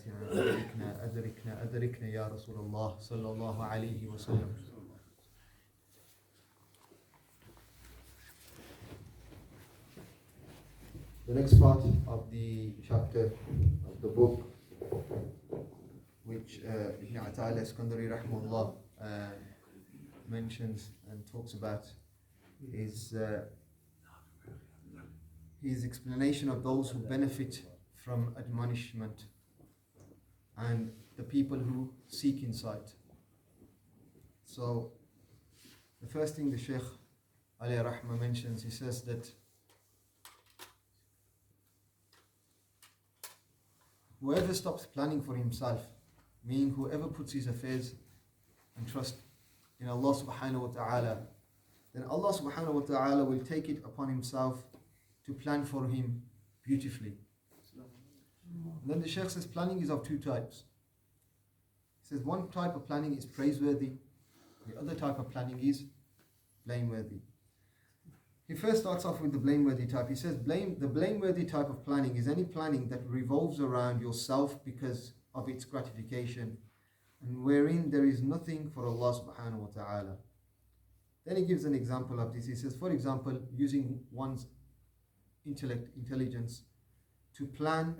حياتنا أدركنا يا رسول الله صلى الله عليه وسلم. The next part of the chapter of the book, which Ibn Ata'ala Iskandari Rahmullah mentions and talks about, is his explanation of those who benefit from admonishment and the people who seek insight. So the first thing the Shaykh alayhi rahmah mentions, he says that whoever stops planning for himself, meaning whoever puts his affairs and trust in Allah subhanahu wa ta'ala, then Allah subhanahu wa ta'ala will take it upon himself to plan for him beautifully. And then the Shaykh says planning is of two types. He says one type of planning is praiseworthy, the other type of planning is blameworthy. He first starts off with the blameworthy type. He says the blameworthy type of planning is any planning that revolves around yourself because of its gratification, and wherein there is nothing for Allah subhanahu wa ta'ala. Then he gives an example of this. He says, for example, using one's intelligence to plan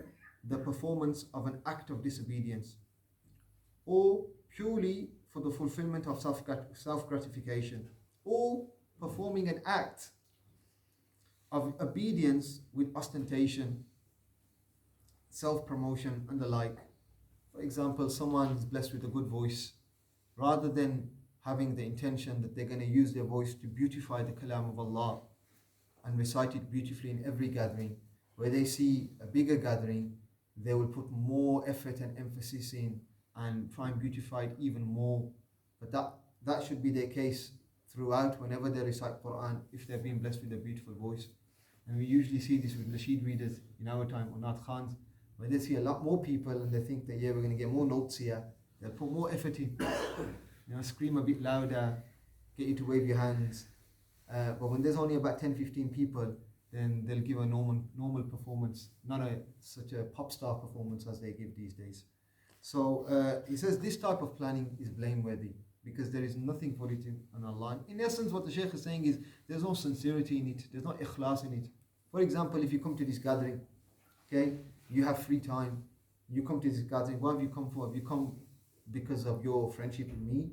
the performance of an act of disobedience, or purely for the fulfillment of self-gratification, or performing an act of obedience with ostentation, self-promotion and the like. For example, someone is blessed with a good voice, rather than having the intention that they're going to use their voice to beautify the kalam of Allah and recite it beautifully in every gathering, where they see a bigger gathering, they will put more effort and emphasis in and try and beautify it even more. But that should be their case throughout whenever they recite Quran, if they've been blessed with a beautiful voice. And we usually see this with nasheed readers in our time, or Naat Khans, where they see a lot more people and they think that, yeah, we're going to get more notes here. They'll put more effort in, scream a bit louder, get you to wave your hands. But when there's only about 10-15 people, then they'll give a normal performance, not such a pop star performance as they give these days. So he says this type of planning is blameworthy, because there is nothing for it on Allah. In essence, what the Shaykh is saying is there's no sincerity in it, there's no ikhlas in it. For example, if you come to this gathering, okay, you have free time, you come to this gathering, what have you come for? Have you come because of your friendship with me?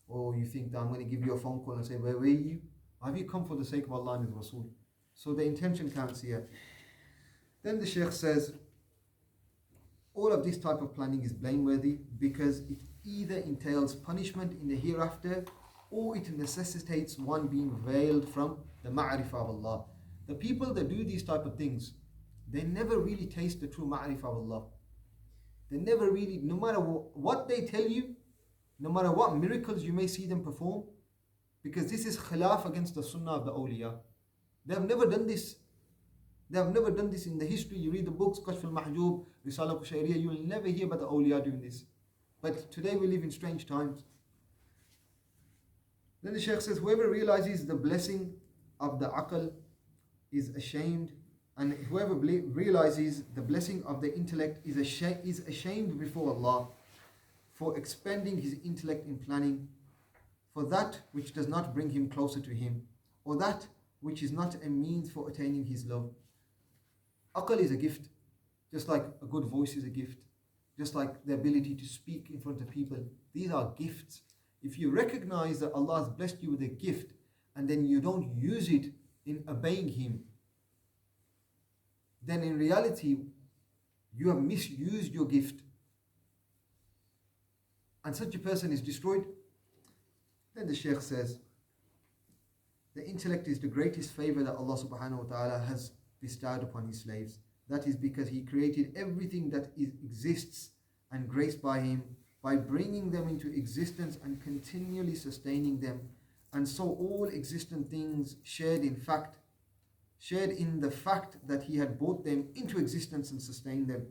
Or you think that I'm going to give you a phone call and say, where were you? Or have you come for the sake of Allah and His Rasul? So the intention counts here. Then the Shaykh says, all of this type of planning is blameworthy because it either entails punishment in the hereafter, or it necessitates one being veiled from the ma'rifah of Allah. The people that do these type of things, they never really taste the true ma'rifah of Allah. They never really, no matter what they tell you, no matter what miracles you may see them perform, because this is khilaf against the sunnah of the awliya. They have never done this. They have never done this in the history. You read the books, Kashf al-Mahjub, Risala Qushayriya, you will never hear about the awliya doing this. But today we live in strange times. Then the Shaykh says, whoever realizes the blessing of the aql is ashamed, and whoever realizes the blessing of the intellect is ashamed before Allah for expending his intellect in planning for that which does not bring him closer to him, or that which is not a means for attaining his love. Aql is a gift, just like a good voice is a gift, just like the ability to speak in front of people. These are gifts. If you recognize that Allah has blessed you with a gift and then you don't use it in obeying Him, then in reality you have misused your gift, and such a person is destroyed. Then the Shaykh says, the intellect is the greatest favor that Allah subhanahu wa ta'ala has bestowed upon His slaves. That is because He created everything that exists and graced by Him, by bringing them into existence and continually sustaining them. And so all existent things shared in the fact that He had brought them into existence and sustained them.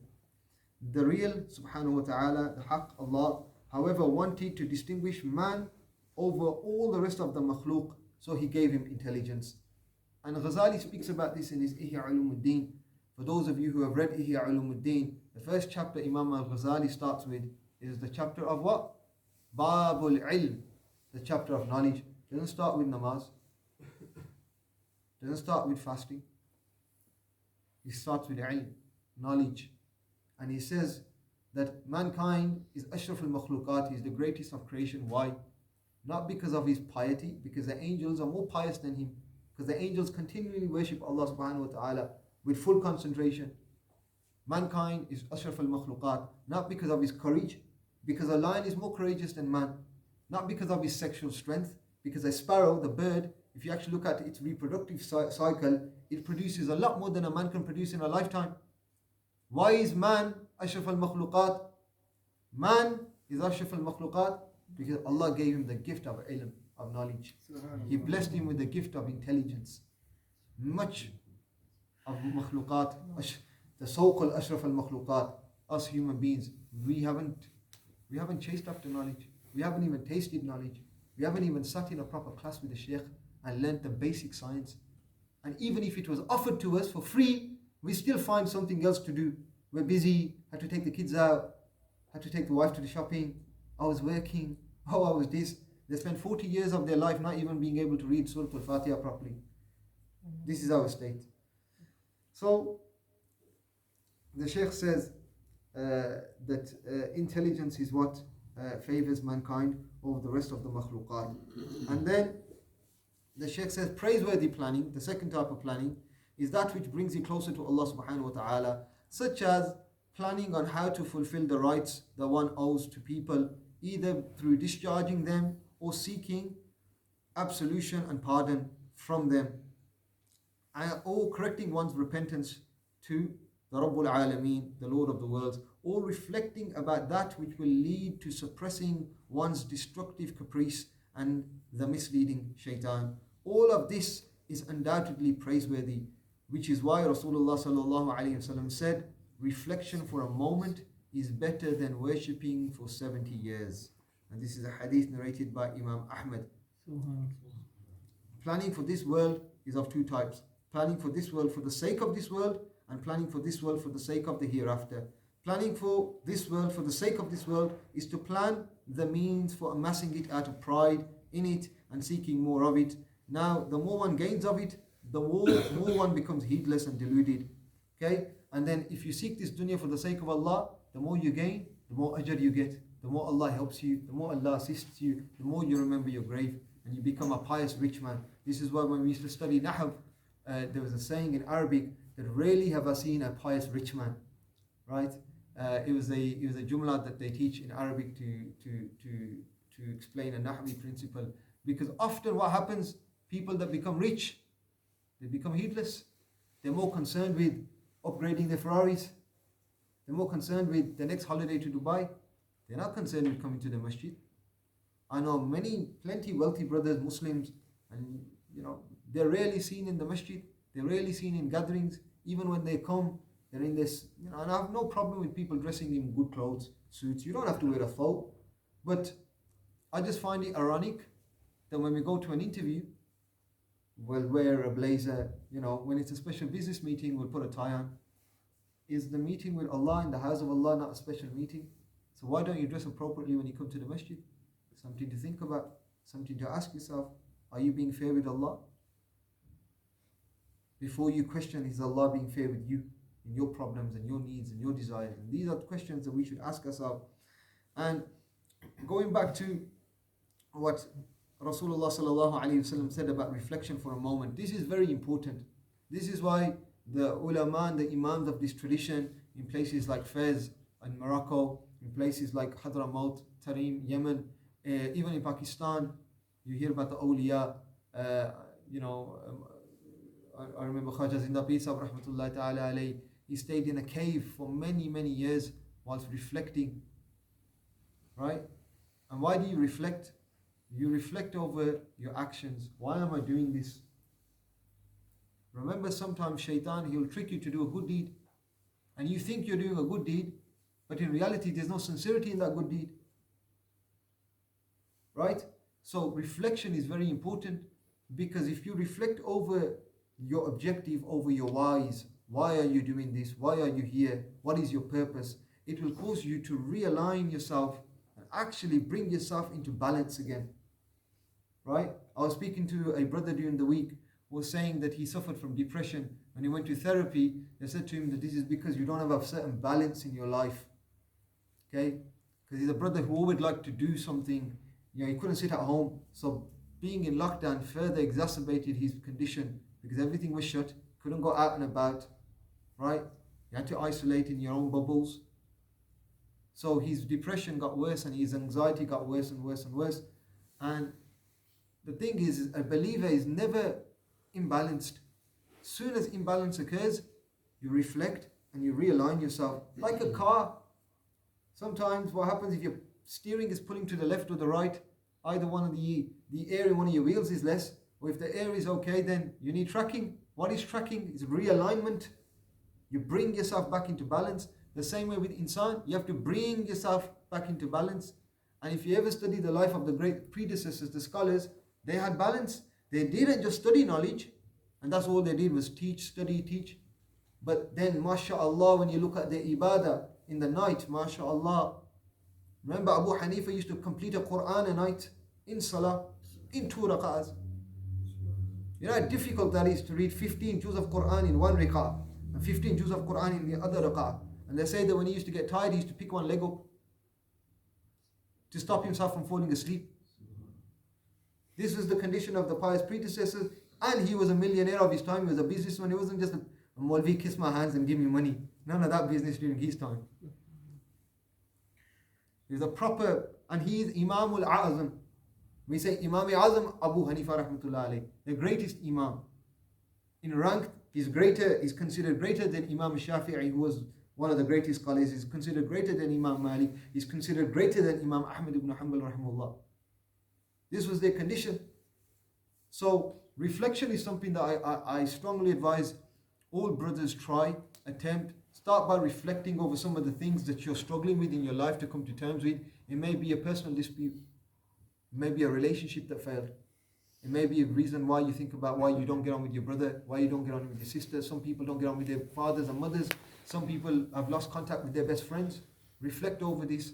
The real subhanahu wa ta'ala, the haqq Allah, however, wanted to distinguish man over all the rest of the makhluk, so He gave him intelligence. And Ghazali speaks about this in his Ihya Ulumuddin. For those of you who have read Ihya Ulumuddin, the first chapter Imam al-Ghazali starts with is the chapter of what? Babul Ilm, the chapter of knowledge. Doesn't start with namaz. Doesn't start with fasting. He starts with ilm, knowledge. And he says that mankind is ashraf al-makhluqat, he is the greatest of creation. Why? Not because of his piety, because the angels are more pious than him. Because the angels continually worship Allah subhanahu wa ta'ala with full concentration. Mankind is ashraf al-makhluqat, not because of his courage, because a lion is more courageous than man. Not because of his sexual strength, because a sparrow, the bird, if you actually look at its reproductive cycle, it produces a lot more than a man can produce in a lifetime. Why is man ashraf al-makhluqat? Man is ashraf al-makhluqat because Allah gave him the gift of ilm, of knowledge. He blessed him with the gift of intelligence. Much of makhluqat, the so-called ashraf al-makhluqat, us human beings, we haven't chased after knowledge. We haven't even tasted knowledge. We haven't even sat in a proper class with the sheikh and learnt the basic science. And even if it was offered to us for free, we still find something else to do. We're busy, had to take the kids out, had to take the wife to the shopping, I was working, I was this. They spent 40 years of their life not even being able to read Surah Al-Fatiha properly. This is our state. So, the Shaykh says that intelligence is what favors mankind over the rest of the makhluqat. And then the Shaykh says praiseworthy planning, the second type of planning, is that which brings you closer to Allah subhanahu wa ta'ala, such as planning on how to fulfill the rights that one owes to people, either through discharging them or seeking absolution and pardon from them, or correcting one's repentance to the Rabbul Alameen, the Lord of the worlds, or reflecting about that which will lead to suppressing one's destructive caprice and the misleading shaitan. All of this is undoubtedly praiseworthy, which is why Rasulullah sallallahu alaihi wasallam said, reflection for a moment is better than worshipping for 70 years. And this is a hadith narrated by Imam Ahmad. Planning for this world is of two types. Planning for this world for the sake of this world, and planning for this world for the sake of the hereafter. Planning for this world for the sake of this world is to plan the means for amassing it out of pride in it and seeking more of it. Now, the more one gains of it, the more one becomes heedless and deluded. Okay? And then if you seek this dunya for the sake of Allah, the more you gain, the more ajr you get. The more Allah helps you, the more Allah assists you, the more you remember your grave and you become a pious rich man. This is why when we used to study Nahw, there was a saying in Arabic that rarely have I seen a pious rich man. Right? It was a jumla that they teach in Arabic to explain a Nahwi principle. Because often what happens, people that become rich, they become heedless. They're more concerned with upgrading their Ferraris. They're more concerned with the next holiday to Dubai. They're not concerned with coming to the masjid. I know plenty wealthy brothers, Muslims, and they're rarely seen in the masjid. They're rarely seen in gatherings. Even when they come, they're in this, and I have no problem with people dressing in good clothes, suits. You don't have to wear a thobe. But I just find it ironic that when we go to an interview, we'll wear a blazer. When it's a special business meeting, we'll put a tie on. Is the meeting with Allah in the house of Allah not a special meeting? So why don't you dress appropriately when you come to the masjid? Something to think about, something to ask yourself. Are you being fair with Allah? Before you question, is Allah being fair with you in your problems and your needs and your desires? And these are questions that we should ask ourselves. And going back to what Rasulullah sallallahu alaihi wasallam said about reflection for a moment, this is very important. This is why the ulama and the imams of this tradition in places like Fez and Morocco, in places like Hadramaut, Tarim, Yemen, even in Pakistan, you hear about the awliya. I remember Khaja Zindabi Sahib rahmatullahi ta'ala alayhi, he stayed in a cave for many, many years whilst reflecting. Right? And why do you reflect? You reflect over your actions. Why am I doing this? Remember, sometimes shaitan, he'll trick you to do a good deed. And you think you're doing a good deed, but in reality, there's no sincerity in that good deed. Right? So reflection is very important, because if you reflect over your objective, over your whys, Why are you doing this? Why are you here? What is your purpose? It will cause you to realign yourself and actually bring yourself into balance again. Right? I was speaking to a brother during the week who was saying that he suffered from depression. When he went to therapy, they said to him that this is because you don't have a certain balance in your life. Okay? Because he's a brother who always liked to do something. He couldn't sit at home. So being in lockdown further exacerbated his condition because everything was shut. Couldn't go out and about. Right? You had to isolate in your own bubbles. So his depression got worse and his anxiety got worse and worse and worse. And the thing is, a believer is never imbalanced. As soon as imbalance occurs, you reflect and you realign yourself. Like a car. Sometimes what happens if your steering is pulling to the left or the right, either one of the air in one of your wheels is less, or if the air is okay, then you need tracking. What is tracking? It's realignment. You bring yourself back into balance. The same way with insan, you have to bring yourself back into balance. And if you ever study the life of the great predecessors, the scholars, they had balance. They didn't just study knowledge, and that's all they did was teach, study, teach. But then, mashallah, when you look at the ibadah in the night, mashallah. Remember, Abu Hanifa used to complete a Quran a night in salah, in 2 rak'ahs. You know how difficult that is to read 15 juz of Quran in 1 rak'ah and 15 juz of Quran in the other rak'ah. And they say that when he used to get tired, he used to pick one leg up to stop himself from falling asleep. This was the condition of the pious predecessors, and he was a millionaire of his time. He was a businessman. He wasn't just a Maulvi, kiss my hands and give me money. None of that business during his time. He was a proper, and he is Imam al-A'azam. We say Imam al-Azam Abu Hanifa rahmatullah alayh, the greatest Imam. In rank, he's considered greater than Imam Shafi'i, who was one of the greatest scholars. He's considered greater than Imam Malik. He's considered greater than Imam Ahmad ibn Hanbal rahimahullah. This was their condition. So reflection is something that I strongly advise all brothers try, attempt. Start by reflecting over some of the things that you're struggling with in your life to come to terms with. It may be a personal dispute. It may be a relationship that failed. It may be a reason why you think about why you don't get on with your brother, why you don't get on with your sister. Some people don't get on with their fathers and mothers. Some people have lost contact with their best friends. Reflect over this.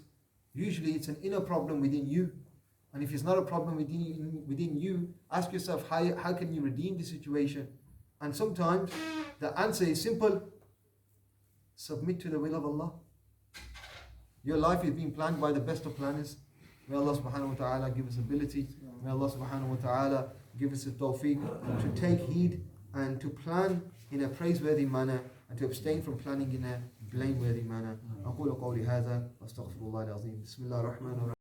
Usually it's an inner problem within you. And if it's not a problem within you, ask yourself, how can you redeem the situation? And sometimes the answer is simple. Submit to the will of Allah. Your life is being planned by the best of planners. May Allah subhanahu wa ta'ala give us ability. May Allah subhanahu wa ta'ala give us the tawfiq to take heed and to plan in a praiseworthy manner and to abstain from planning in a blameworthy manner. أقول قولي هذا وأستغفر الله العظيم. بسم الله الرحمن الرحيم.